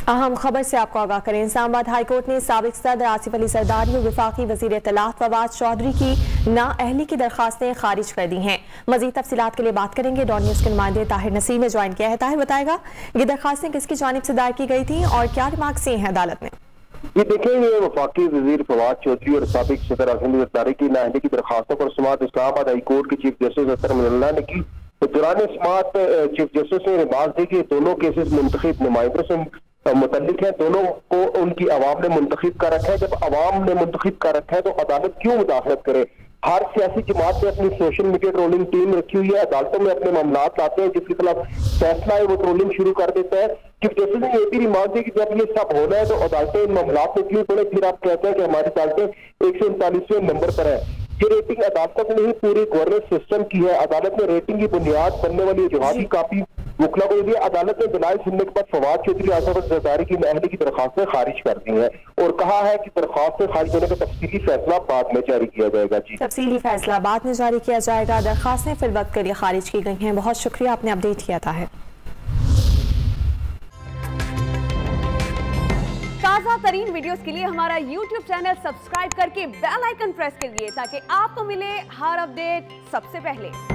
अहम खबर से आपको आगाह करें। इस्लामाबाद हाईकोर्ट ने साबिक सदर आसिफ अली जरदारी और वफाकी वजीर इत्तलात फवाद चौधरी की नाअहली की दरखास्तें खारिज कर दी हैं। मजीद तफसीलात के लिए बात करेंगे। डॉन न्यूज के नुमाइंदे ताहिर नसीम ने ज्वाइन किया है। ताहिर बताएगा ये दरखास्तें किसकी जानिब से दायर की गई थी और क्या रिमार्क्स हैं अदालत में? ये देखेंगे वफाकी वजीर फवाद चौधरी और साबिक सदर आसिफ अली जरदारी की नाअहली की दरखास्तों पर समाअत इस्लामाबाद हाईकोर्ट के चीफ जस्टिस अख्तर मिनल्लाह ने की। दौरान समाअत चीफ जस्टिस ने रिमार्क दी कि दोनों केसेस मुंतखब नुमाइंदों से मुतल्लिक है, दोनों को उनकी अवाम ने मुंतखब कर रखा है। जब अवाम ने मुंतखब कर रखा है तो अदालत क्यों मुदाखलत करे? हर सियासी जमात ने अपनी सोशल मीडिया ट्रोलिंग टीम रखी हुई है, अदालतों में अपने मामलात लाते हैं, जिसके खिलाफ फैसला है वो ट्रोलिंग शुरू कर देता है। चीफ जस्टिस ने ये भी रिमार्क दी कि जब ये सब होना है तो अदालतें इन मामलात में क्यों पड़े? फिर आप कहते हैं कि हमारी अदालतें 139वें नंबर पर है। ये रेटिंग अदालतों की नहीं, पूरी गवर्नेंस सिस्टम की है। अदालत ने रेटिंग की बुनियाद बनने वाली जवाबी कापी वकला को दिया। अदालत ने दलाइल सुनने के बाद फवाद चौधरी आसिफ अली जरदारी की नाअहली की दरखास्तें खारिज कर दी हैं और कहा है कि दरखास्तें खारिज होने का तफसीली फैसला बाद में जारी किया जाएगा। जी, तफसीली फैसला बाद में जारी किया जाएगा। दरखास्तें फिल वक्त के लिए खारिज की गई हैं। बहुत शुक्रिया, आपने अपडेट किया था। ताज़ा तरीन वीडियोस के लिए हमारा YouTube चैनल सब्सक्राइब करके बेल आइकन प्रेस करिए ताकि आपको मिले हर अपडेट सबसे पहले।